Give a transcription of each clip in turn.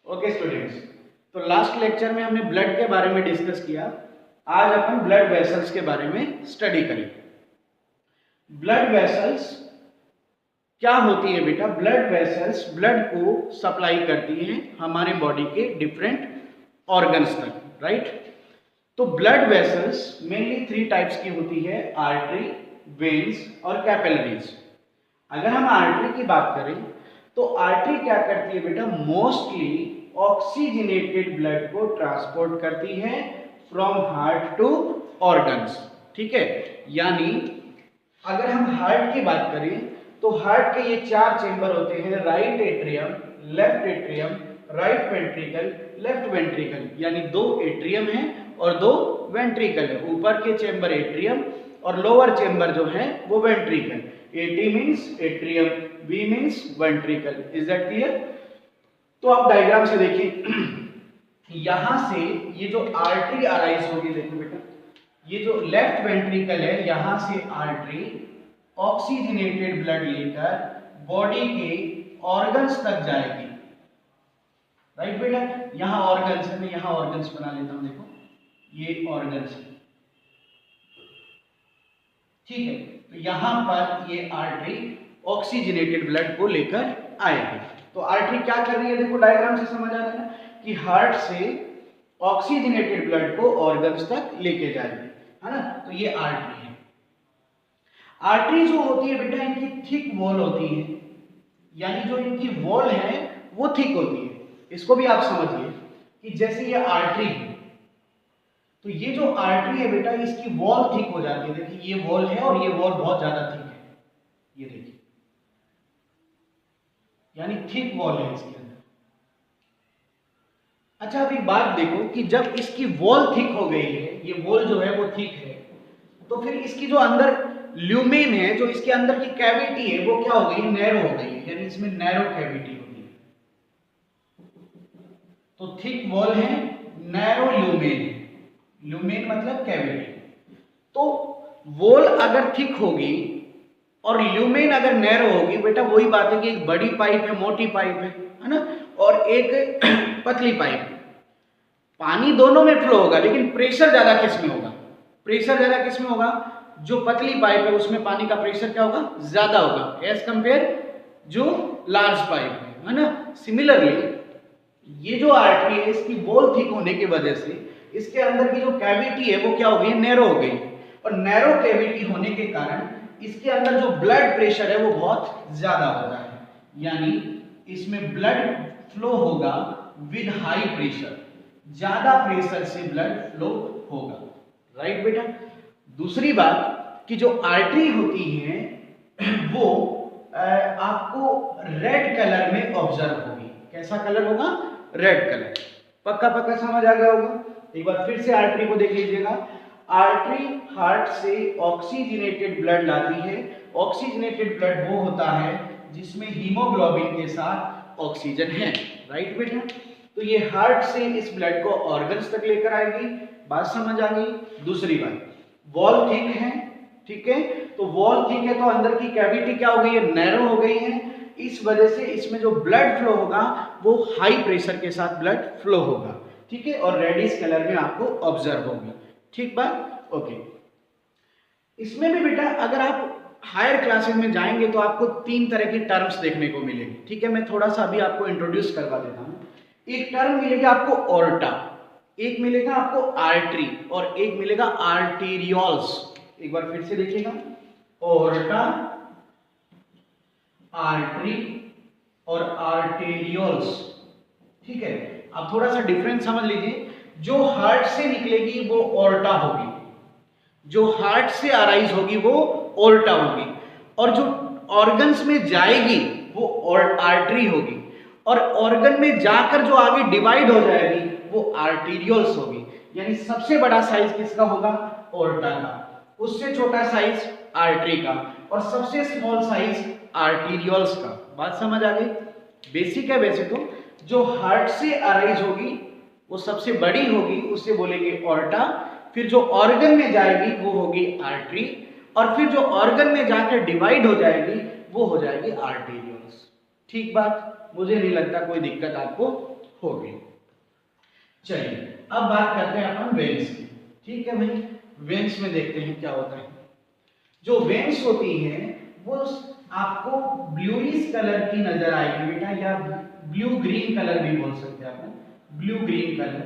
Okay students, तो last lecture में हमने ब्लड के बारे में डिस्कस किया। आज अपन ब्लड वेसल्स के बारे में स्टडी करेंगे। ब्लड वेसल्स क्या होती है बेटा? ब्लड वेसल्स ब्लड को सप्लाई करती हैं हमारे बॉडी के डिफरेंट ऑर्गन्स तक, राइट? तो ब्लड वेसल्स मेनली 3 टाइप्स की होती है, आर्टरी, वेन्स और कैपिलरीज। अगर हम आर्टरी की बात करें तो आर्टरी क्या करती है बेटा? मोस्टली ऑक्सीजनेटेड ब्लड को ट्रांसपोर्ट करती है फ्रॉम हार्ट टू ऑर्गन्स, ठीक है? यानी अगर हम हार्ट की बात करें तो हार्ट के ये 4 चेंबर होते हैं, right atrium, left atrium, right ventricle, left ventricle, यानी 2 एट्रियम है और 2 वेंट्रिकल है। ऊपर के चेंबर एट्रियम और लोअर चेंबर जो है वो ventricle. AT means atrium, V means ventricle. Is that clear? तो आप डायग्राम से देखिए, यहां से ये जो आर्टरी अराइज होगी, देखो बेटा, ये जो लेफ्ट वेंट्रिकल है, यहां से आर्टरी ऑक्सीजनेटेड ब्लड लेकर बॉडी के ऑर्गन्स तक जाएगी, राइट बेटा? यहां ऑर्गन्स है, मैं यहां ऑर्गन्स बना लेता हूं, देखो ये ऑर्गन्स है, ठीक है? तो यहां पर ये आर्टरी ऑक्सीजनेटेड ब्लड को लेकर आएगी। तो आर्टरी क्या कर रही है? देखो डायग्राम से समझ आ रहा है ना कि हार्ट से ऑक्सीजनेटेड ब्लड को ऑर्गन्स तक लेके जाएगी, है ना? तो ये आर्टरी है। आर्टरी जो होती है बेटा, इनकी थिक वॉल होती है, यानी जो इनकी वॉल है वो थिक होती है। इसको भी आप समझिए कि जैसे ये आर्टरी है, तो ये जो आर्टरी है बेटा, इसकी वॉल थिक हो जाती है। देखिए ये वॉल है और ये वॉल बहुत ज्यादा थिक है, ये देखिए, यानी थिक वॉल है इसके अंदर। अच्छा, अब एक बात देखो कि जब इसकी वॉल थिक हो गई है, ये वॉल जो है वो थिक है, तो फिर इसकी जो अंदर ल्यूमेन है, जो इसके अंदर की कैविटी है, वो क्या हो गई? नैरो हो गई है, यानी इसमें नैरो कैविटी होती है। तो थिक वॉल है, नैरो ल्यूमेन है। ल्यूमेन मतलब कैविटी। तो वॉल अगर थिक होगी और ल्यूमेन अगर नैरो होगी बेटा, वही बात है कि एक बड़ी पाइप है, मोटी पाइप है ना, और एक पतली पाइप है। पानी दोनों में फ्लो होगा, लेकिन प्रेशर ज्यादा किस में होगा? प्रेशर ज्यादा किस में होगा? जो पतली पाइप है उसमें पानी का प्रेशर क्या होगा? ज्यादा होगा एज कंपेयर जो लार्ज पाइप है ना। सिमिलरली ये जो आर्टरी है, इसकी वॉल थिक होने की वजह से इसके अंदर की जो कैविटी है वो क्या हो गई? नैरो हो गई। और नैरो कैविटी होने के कारण इसके अंदर जो ब्लड प्रेशर है वो बहुत ज्यादा हो रहा है, यानी इसमें ब्लड फ्लो होगा विद हाई प्रेशर, ज्यादा प्रेशर से ब्लड फ्लो होगा, राइट बेटा? दूसरी बात कि जो आर्टरी होती है वो आपको रेड कलर में ऑब्जर्व होगी। कैसा कलर होगा? Red colour. पक्का पक्का समझ आ गया होगा? एक बार फिर से आर्टरी को देख लीजिएगा। आर्टरी हार्ट से ऑक्सीजनेटेड ब्लड लाती है। ऑक्सीजनेटेड ब्लड वो होता है जिसमें हीमोग्लोबिन के साथ ऑक्सीजन है, राइट बेटा? तो ये हार्ट से इस ब्लड को ऑर्गन्स तक लेकर आएगी। बात समझ आ गई? दूसरी बात, वॉल थिक है, ठीक है? तो वॉल थिक है तो अंदर की कैविटी क्या हो गई है? नैरो हो गई है। इस वजह से इसमें जो ब्लड फ्लो होगा वो हाई प्रेशर के साथ ब्लड फ्लो होगा, ठीक है? और रेडिश कलर में आपको ऑब्जर्व होगी, ठीक बात? ओके। इसमें भी बेटा अगर आप हायर क्लासेस में जाएंगे तो आपको 3 तरह की टर्म्स देखने को मिलेगी, ठीक है? मैं थोड़ा सा अभी आपको इंट्रोड्यूस करवा देता हूं। एक टर्म मिलेगा आपको ऑर्टा, एक मिलेगा आपको आर्टरी और एक मिलेगा आर्टेरियोल्स। एक बार फिर से देखिएगा, ऑर्टा, आर्टरी और आर्टेरियोल्स, ठीक है? आप थोड़ा सा डिफरेंस समझ लीजिए। जो हार्ट से निकलेगी वो ऑर्टा होगी, जो हार्ट से अराइज होगी वो ऑर्टा होगी, और जो ऑर्गन्स में जाएगी वो आर्टरी होगी, और ऑर्गन में जाकर जो आगे डिवाइड हो जाएगी वो आर्टेरियोल्स होगी। यानी सबसे बड़ा साइज किसका होगा? ऑर्टा का, उससे छोटा साइज आर्टरी का, और सबसे स्मॉल साइज आर्टेरियोल्स का। बात समझ आ गई? बेसिक है वैसे तो। जो हार्ट से अराइज होगी वो सबसे बड़ी होगी, उसे बोलेंगे ऑर्टा। फिर जो ऑर्गन में जाएगी वो होगी आर्टरी, और फिर जो ऑर्गन में जाकर डिवाइड हो जाएगी वो हो जाएगी आर्टेरियोल्स। ठीक बात? मुझे नहीं लगता कोई दिक्कत आपको होगी। चलिए अब बात करते हैं अपन वेन्स की। ठीक है भाई, वेन्स में देखते हैं क्या होता है। जो वेन्स होती है वो आपको ब्लूइश कलर की नजर आएगी बेटा, या ब्लू ग्रीन कलर भी बोल सकते हैं अपन, ब्लू ग्रीन कलर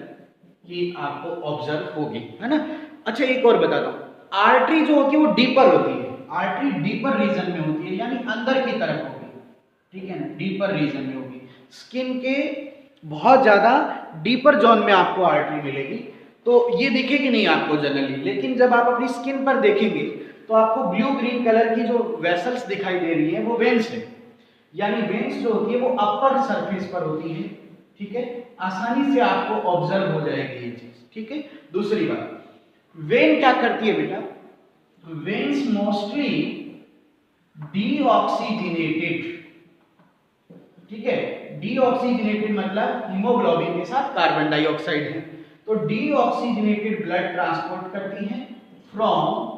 की आपको ऑब्जर्व होगी, है ना। अच्छा एक और बता दो, आर्टरी जो होती है वो डीपर होती है, आर्टरी डीपर रीजन में होती है, यानी अंदर की तरफ होगी, ठीक है ना, डीपर रीजन में होगी। स्किन के बहुत ज्यादा डीपर जोन में आपको आर्टरी मिलेगी, तो ये दिखेगी नहीं आपको जनरली, लेकिन जब आप अपनी स्किन पर देखेंगे तो आपको ब्लू ग्रीन कलर की जो वेसल्स दिखाई दे रही है वो वेन्स है, यानी वेन्स जो होती है वो अपर सरफेस पर होती है, ठीक है, आसानी से आपको ऑब्जर्व हो जाएगी ये चीज, ठीक है। दूसरी बात, वेन क्या करती है बेटा, वेन्स मोस्टली डीऑक्सीजनेटेड, ठीक है, डीऑक्सीजनेटेड मतलब हीमोग्लोबिन के साथ कार्बन डाइऑक्साइड है, तो डीऑक्सीजनेटेड ब्लड ट्रांसपोर्ट करती है फ्रॉम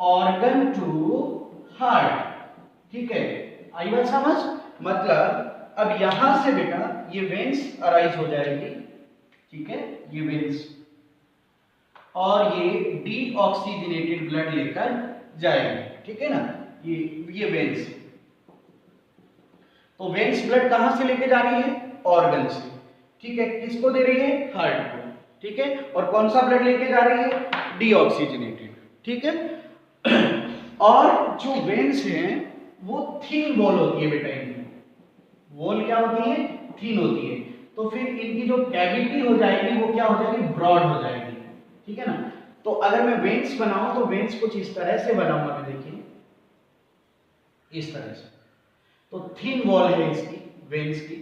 ऑर्गन टू हार्ट, ठीक है, आई बात समझ। मतलब अब यहां से बेटा ये वेन्स अराइज हो जाएगी, ठीक है, ये वेन्स, और ये डीऑक्सीजनेटेड ब्लड लेकर जाएगी, ठीक है ना, ये वेन्स। तो वेन्स ब्लड कहां से लेके जा रही है, ऑर्गन से, ठीक है, किसको दे रही है, हार्ट को, ठीक है, और कौन सा ब्लड लेके जा रही है, डीऑक्सीजनेटेड, ठीक है। और जो वेन्स हैं वो थिन वॉल होती है बेटा, इनकी वॉल क्या होती है, थिन होती है, तो फिर इनकी जो कैविटी हो जाएगी वो क्या हो जाएगी, ब्रॉड हो जाएगी, ठीक है ना। तो अगर मैं वेन्स बनाऊं तो वेन्स कुछ इस तरह से बनाऊंगा मैं, देखिए इस तरह से, तो थिन वॉल है इसकी वेन्स की,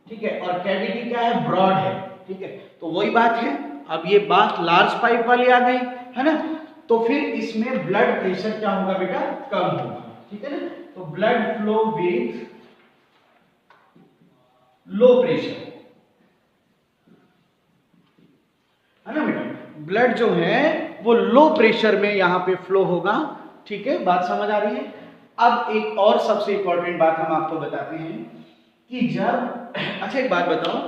ठीक है, और कैविटी क्या है, ब्रॉड है, ठीक है। तो वही बात है, अब ये बात लार्ज पाइप वाली आ गई, है ना, तो फिर इसमें ब्लड प्रेशर क्या होगा बेटा, कम होगा, ठीक है ना। तो blood flow with low pressure, है ना बेटा, ब्लड जो है वो लो प्रेशर में यहां पे फ्लो होगा, ठीक है, बात समझ आ रही है। अब एक और सबसे इंपॉर्टेंट बात हम आपको बताते हैं कि जब, अच्छा एक बात बताओ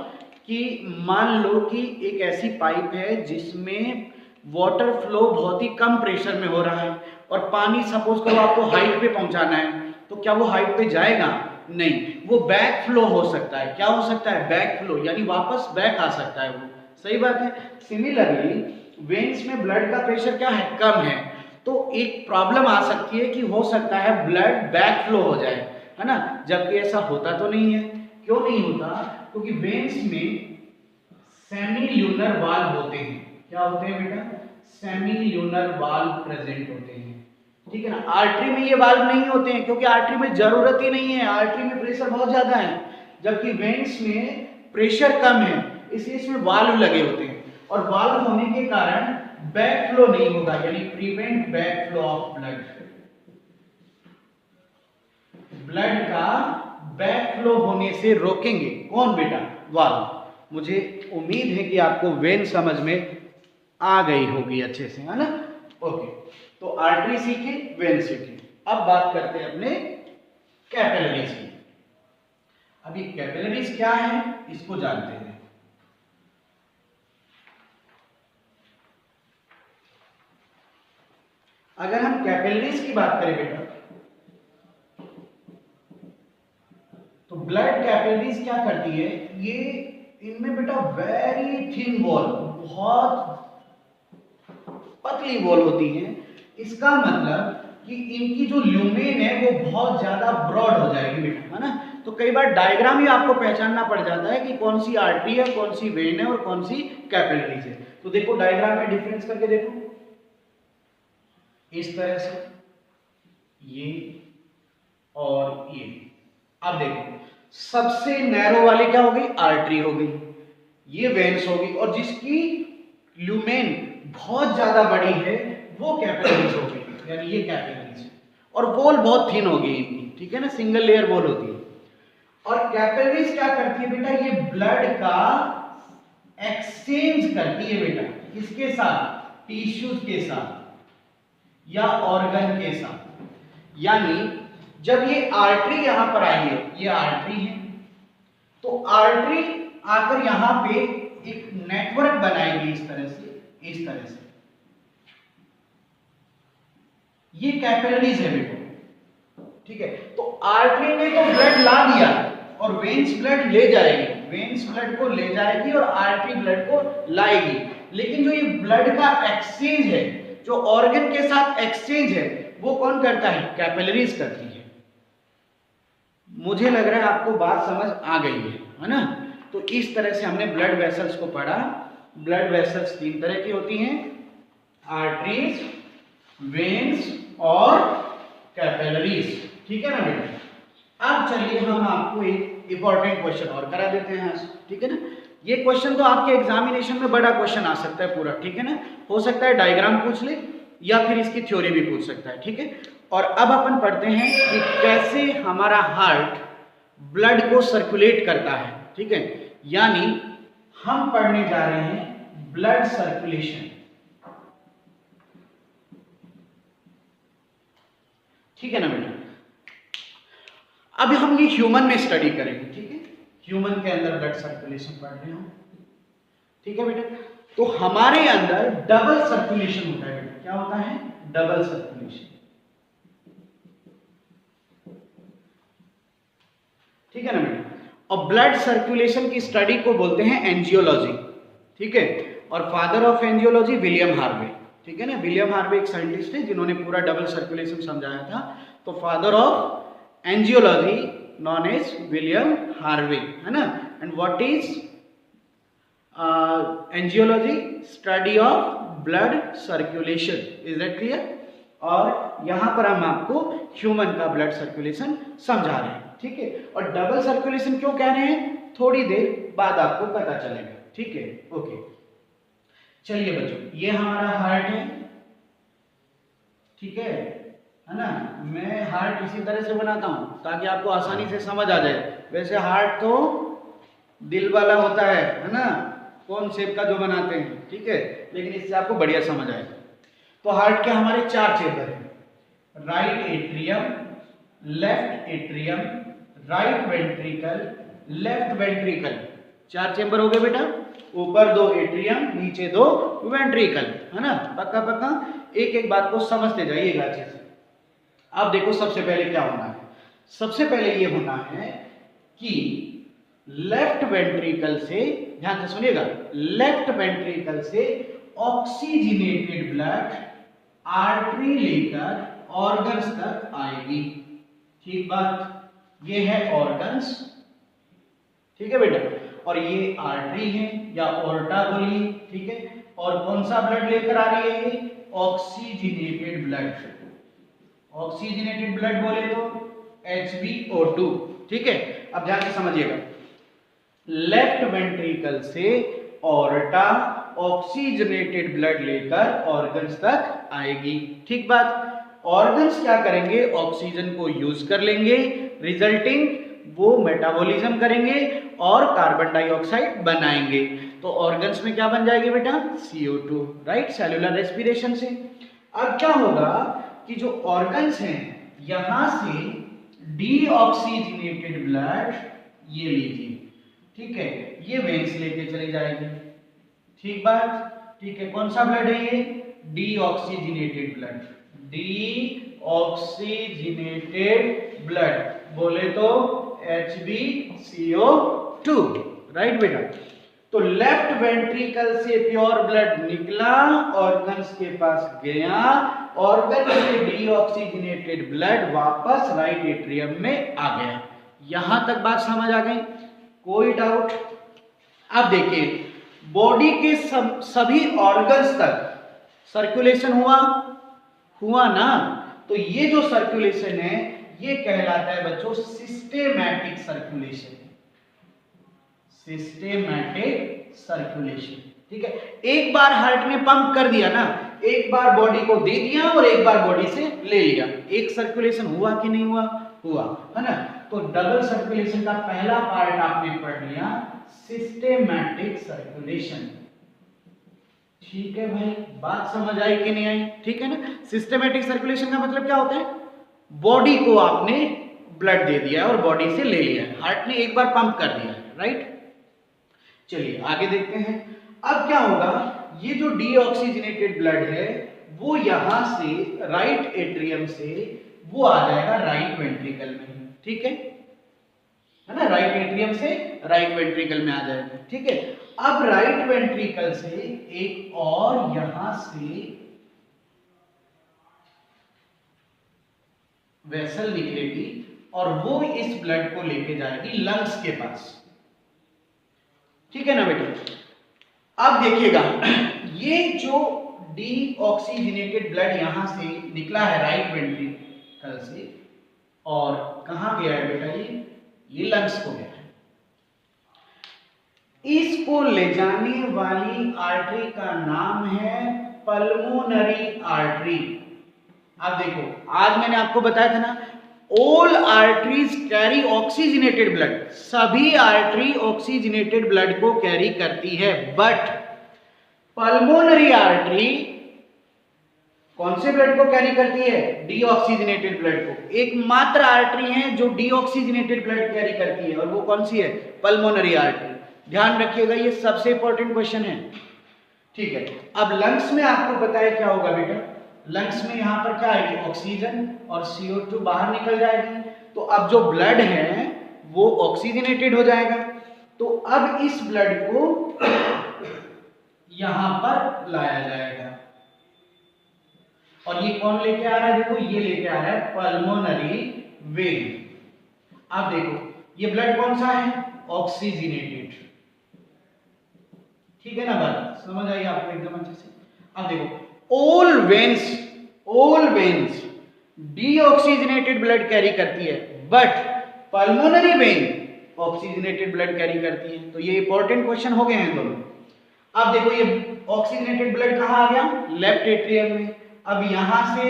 कि मान लो कि एक ऐसी पाइप है जिसमें वाटर फ्लो बहुत ही कम प्रेशर में हो रहा है और पानी सपोज करो आपको हाइट पे पहुंचाना है, तो क्या वो हाइट पे जाएगा, नहीं, वो बैक फ्लो हो सकता है, क्या हो सकता है, बैक फ्लो, यानी वापस बैक आ सकता है वो, सही बात है। सिमिलरली वेन्स में ब्लड का प्रेशर क्या है, कम है, तो एक प्रॉब्लम आ सकती है कि हो सकता है ब्लड बैक फ्लो हो जाए, है ना, जबकि ऐसा होता तो नहीं है। क्यों नहीं होता, क्योंकि वेन्स में सेमी ल्यूनर वाल्व होते हैं, क्या होते हैं बेटा, सेमी ल्यूनर वाल्व प्रेजेंट होते हैं, ठीक है ना। आर्टरी में ये वाल्व नहीं होते हैं क्योंकि आर्टरी में जरूरत ही नहीं है, आर्टरी में प्रेशर बहुत ज्यादा है, जबकि वेन्स में प्रेशर कम है, इसलिए इसमें वाल्व लगे होते हैं, और वाल्व होने के कारण बैक फ्लो नहीं होगा, यानी prevent back flow of blood, blood का बैक फ्लो होने से रोकेंगे कौन बेटा, वाल्व। मुझे उम्मीद है कि आपको वेन समझ में आ गई होगी अच्छे से, है ना, ओके। तो आर्टरी सीखे, वेन सीखे, अब बात करते हैं अपने कैपिलरीज की। अभी कैपिलरीज क्या है इसको जानते हैं। अगर हम कैपिलरीज की बात करें बेटा, तो ब्लड कैपिलरीज क्या करती है, ये इनमें बेटा वेरी थिन वॉल, बहुत पतली वॉल होती है, इसका मतलब कि इनकी जो ल्यूमेन है वो बहुत ज्यादा ब्रॉड हो जाएगी बेटा, है ना। तो कई बार डायग्राम ही आपको पहचानना पड़ जाता है कि कौन सी आर्टरी है, कौन सी वेन है और कौन सी कैपिलरीज है। तो देखो डायग्राम में डिफरेंस करके देखो, इस तरह से ये और ये, अब देखो सबसे नैरो वाली क्या हो गई, आर्टरी हो गई, ये वेन्स होगी, और जिसकी ल्यूमेन बहुत ज्यादा बड़ी है वो कैपिलरीज हो गई, यानी ये कैपिलरीज है, और वॉल बहुत थिन हो गई इनकी, ठीक है ना, सिंगल लेयर वॉल होती है। और कैपिलरीज क्या करती है बेटा, ये ब्लड का एक्सचेंज करती है बेटा, किसके साथ, टिश्यूज के साथ या ऑर्गन के साथ। यानी जब ये आर्टरी यहां पर आई है, ये आर्टरी है, तो आर्टरी आकर यहां पे एक नेटवर्क बनाएगी इस तरह से, इस तरह से। ये कैपिलरीज है बेटा, ठीक है। तो आर्टरी ने तो ब्लड ला दिया और वेन्स ब्लड ले जाएगी, वेन्स ब्लड को ले जाएगी और आर्टरी ब्लड को लाएगी। लेकिन जो ये ब्लड का एक्सचेंज है, जो ऑर्गन के साथ एक्सचेंज है, वो कौन करता है? कैपिलरीज करती है। मुझे लग रहा है आपको बात समझ आ गई है ना? तो इस तरह से हमने ब्लड वेसल्स को पढ़ा। ब्लड वेसल्स 3 तरह की होती हैं, आर्टरीज, वेन्स और कैपिलरीज, ठीक है ना बेटा। अब चलिए हम आपको एक इंपॉर्टेंट क्वेश्चन और करा देते हैं, ठीक है ना। ये क्वेश्चन तो आपके एग्जामिनेशन में बड़ा क्वेश्चन आ सकता है पूरा, ठीक है ना। हो सकता है डायग्राम पूछ ले या फिर इसकी थ्योरी भी पूछ सकता है, ठीक है। और अब अपन पढ़ते हैं कि कैसे हमारा हार्ट ब्लड को सर्कुलेट करता है, ठीक है। यानी हम पढ़ने जा रहे हैं ब्लड सर्कुलेशन, ठीक है ना बेटा। अभी हम ये ह्यूमन में स्टडी करेंगे, ठीक है। ह्यूमन के अंदर ब्लड सर्कुलेशन पढ़ रहे हो, ठीक है बेटा। तो हमारे अंदर डबल सर्कुलेशन होता है बेटा। क्या होता है? डबल सर्कुलेशन, ठीक है ना बेटा। और ब्लड सर्कुलेशन की स्टडी को बोलते हैं एंजियोलॉजी, ठीक है। और father of angiology William Harvey, ठीक है ना। विलियम हार्वे एक साइंटिस्ट है जिन्होंने पूरा डबल सर्कुलेशन समझाया था। तो father of angiology known as William Harvey, है ना। And what is angiology? Study of blood circulation, is that clear? और यहां पर हम आपको ह्यूमन का ब्लड सर्कुलेशन समझा रहे हैं, ठीक है। और डबल सर्कुलेशन क्यों कह रहे हैं, थोड़ी देर बाद आपको पता चलेगा, ठीक है। ओके, चलिए बच्चों, ये हमारा हार्ट है, ठीक है ना। मैं हार्ट इसी तरह से बनाता हूं ताकि आपको आसानी से समझ आ जाए। वैसे हार्ट तो दिल वाला होता है ना, कौन शेप का जो बनाते हैं, ठीक है। लेकिन इससे आपको बढ़िया समझ आएगा। तो हार्ट के हमारे 4 चेंबर हैं, right atrium, left atrium, right ventricle, left ventricle. 4 chamber हो गए बेटा। ऊपर 2 एट्रियम, नीचे 2 वेंट्रिकल, है ना। पक्का पक्का एक एक बात को समझते जाइएगा अच्छे से। अब देखो सबसे पहले क्या होना है। सबसे पहले ये होना है कि लेफ्ट वेंट्रिकल से, ध्यान से सुनिएगा, लेफ्ट वेंट्रिकल से ऑक्सीजनेटेड ब्लड आर्टरी लेकर ऑर्गन्स तक आएगी, ठीक बात। ये है ऑर्गन्स, ठीक है बेटा। और ये आर्टरी है या ओर्टा बोलिए, ठीक है। और कौन सा ब्लड लेकर आ रही है ये? Oxygenated blood. ऑक्सीजनेटेड ब्लड बोले तो HbO2, ठीक है। अब ध्यान से समझिएगा, लेफ्ट वेंट्रिकल से ऑर्टा ऑक्सीजनेटेड ब्लड लेकर ऑर्गन्स तक आएगी, ठीक बात। ऑर्गन्स क्या करेंगे? ऑक्सीजन को यूज कर लेंगे, रिजल्टिंग वो मेटाबॉलिज्म करेंगे और कार्बन डाइऑक्साइड बनाएंगे। तो ऑर्गन्स में क्या बन जाएगी बेटा? CO2, राइट, सेलुलर रेस्पिरेशन से। अब क्या होगा कि जो ऑर्गन्स हैं यहां से डीऑक्सीजनेटेड ब्लड ये लीजिए, ठीक है, ये वेन्स लेके चली जाएगी, ठीक बात, ठीक है। कौन सा ब्लड है ये? Deoxygenated blood. डीऑक्सीजनेटेड ब्लड बोले तो HbCO2, राइट बेटा। तो लेफ्ट वेंट्रिकल से प्योर ब्लड निकला, ऑर्गन्स के पास गया, ऑर्गन से डीऑक्सीजनेटेड ब्लड वापस राइट एट्रियम में आ गया। यहां तक बात समझ आ गई? कोई डाउट? अब देखिए, बॉडी के सभी ऑर्गन्स तक सर्कुलेशन हुआ ना। तो ये जो सर्कुलेशन है ये कहलाता है बच्चों सिस्टेमैटिक सर्कुलेशन। सिस्टेमैटिक सर्कुलेशन, ठीक है। एक बार हार्ट ने पंप कर दिया ना, एक बार बॉडी को दे दिया और एक बार बॉडी से ले लिया, एक सर्कुलेशन हुआ कि नहीं हुआ? हुआ, है ना। तो डबल सर्कुलेशन का पहला पार्ट आपने पढ़ लिया, सिस्टेमैटिक सर्कुलेशन, ठीक है भाई। बात समझ आई कि नहीं आई? ठीक है ना। सिस्टेमैटिक सर्कुलेशन का मतलब क्या होता है? बॉडी को आपने ब्लड दे दिया है और बॉडी से ले लिया है, हार्ट ने एक बार पंप कर दिया है, राइट। चलिए आगे देखते हैं। अब क्या होगा, ये जो डीऑक्सीजनेटेड ब्लड है वो यहां से राइट एट्रियम से वो आ जाएगा राइट वेंट्रिकल में, ठीक है ना, राइट एट्रियम से राइट वेंट्रिकल में आ जाएगा, ठीक है। अब राइट वेंट्रिकल से एक और यहां से वेसल निकलेगी और वो इस ब्लड को लेके जाएगी लंग्स के पास, ठीक है ना बेटा। अब देखिएगा, ये जो डीऑक्सीजनेटेड ब्लड यहां से निकला है राइट वेंट्रिकल से और कहां गया है बेटा, ये लंग्स को गया है। इसको ले जाने वाली आर्टरी का नाम है पल्मोनरी आर्टरी। अब देखो, आज मैंने आपको बताया था ना, all arteries carry oxygenated blood, सभी आर्टरी ऑक्सीजनेटेड ब्लड को कैरी करती है, बट पल्मोनरी आर्टरी कौन से ब्लड को कैरी करती है, डीऑक्सीजनेटेड ब्लड को। एकमात्र आर्टरी है जो डीऑक्सीजनेटेड ब्लड कैरी करती है और वो कौन सी है, पल्मोनरी आर्टरी। ध्यान रखिएगा, ये सबसे इंपॉर्टेंट क्वेश्चन है, ठीक है। अब लंग्स में आपको बताया क्या होगा बेटा, लंग्स में यहां पर क्या आएगी, ऑक्सीजन और CO2 बाहर निकल जाएगी, तो अब जो ब्लड है वो ऑक्सीजनेटेड हो जाएगा। तो अब इस ब्लड को यहां पर लाया जाएगा और ये कौन लेके आ रहा है, देखो ये लेके आ रहा है पल्मोनरी वेन। अब देखो ये ब्लड कौन सा है, ऑक्सीजनेटेड, ठीक है ना, बात समझ आई आपको एकदम अच्छे से। अब देखो all veins deoxygenated blood carry करती है, but pulmonary vein oxygenated blood carry करती है। तो ये इंपॉर्टेंट क्वेश्चन हो गए हैं दोनों। अब देखो ये ऑक्सीजनेटेड ब्लड कहां आ गया, लेफ्ट एट्रियम में, अब यहां से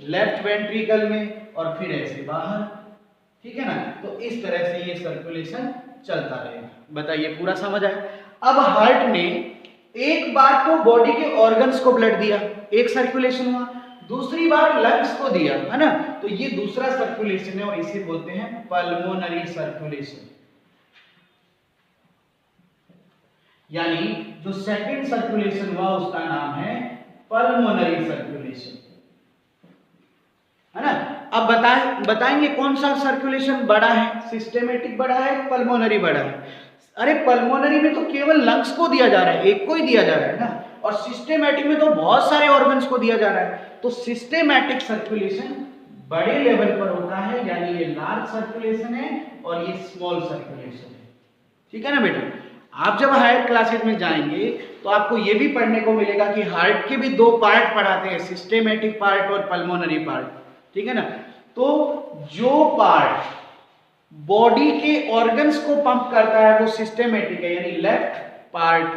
लेफ्ट वेंट्रिकल में और फिर ऐसे बाहर, ठीक है ना। तो इस तरह से ये सर्कुलेशन चलता रहेगा। बताइए पूरा समझ आया। अब हार्ट ने एक बार तो बॉडी के ऑर्गन्स को ब्लड दिया, एक सर्कुलेशन हुआ, दूसरी बार लंग्स को दिया, है ना, तो ये दूसरा सर्कुलेशन है और इसे बोलते हैं पल्मोनरी सर्कुलेशन। यानी जो सेकंड सर्कुलेशन हुआ उसका नाम है पल्मोनरी सर्कुलेशन, है ना। अब बताएंगे कौन सा सर्कुलेशन बड़ा है, सिस्टेमेटिक बड़ा है, पल्मोनरी बड़ा है। अरे पल्मोनरी में तो केवल लंग्स को दिया जा रहा है, एक को ही दिया जा रहा है ना, और सिस्टेमेटिक में तो बहुत सारे ऑर्गन्स को दिया जा रहा है। तो सिस्टेमेटिक सर्कुलेशन बड़े लेवल पर होता है, यानी ये लार्ज सर्कुलेशन है और ये स्मॉल सर्कुलेशन है, ठीक है ना बेटा। आप जब हायर क्लासेज में जाएंगे तो आपको ये भी पढ़ने को मिलेगा कि हार्ट के भी दो पार्ट पढ़ाते हैं, सिस्टेमेटिक पार्ट और पल्मोनरी पार्ट, ठीक है ना। तो जो पार्ट बॉडी के ऑर्गन्स को पंप करता है वो सिस्टेमेटिक है, यानी लेफ्ट पार्ट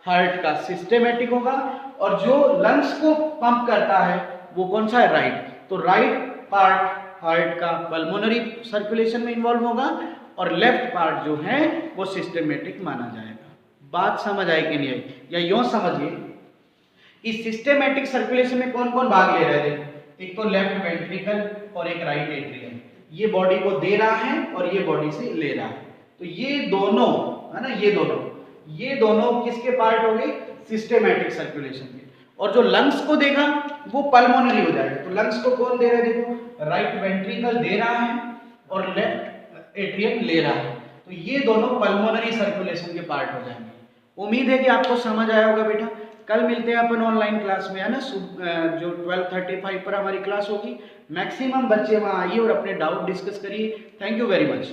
हार्ट का सिस्टेमेटिक होगा, और जो लंग्स को पंप करता है वो कौन सा है, राइट। तो राइट पार्ट हार्ट का पल्मोनरी सर्कुलेशन में इन्वॉल्व होगा और लेफ्ट पार्ट जो है वो सिस्टेमेटिक माना जाएगा। बात समझ आई कि नहीं आई, या यूं समझिए, इस सिस्टेमेटिक सर्कुलेशन में कौन कौन भाग ले रहे थे, एक तो लेफ्ट वेंट्रिकल और एक राइट एट्रियम, ये बॉडी को दे रहा है और ये बॉडी से ले रहा है। तो ये दोनों, है ना, ये दोनों किसके पार्ट हो गए, सिस्टेमेटिक सर्कुलेशन के। और जो लंग्स को देगा वो पल्मोनरी हो जाएगा। तो लंग्स को कौन दे रहा है, देखो राइट वेंट्रिकल दे रहा है और लेफ्ट एट्रियम ले रहा है, तो ये दोनों पल्मोनरी सर्कुलेशन के पार्ट हो जाएंगे। उम्मीद है कि आपको समझ आया होगा बेटा। कल मिलते हैं अपन ऑनलाइन क्लास में, है ना, जो 12:35 पर हमारी क्लास होगी। मैक्सिमम बच्चे वहाँ आइए और अपने डाउट डिस्कस करिए। Thank you very much.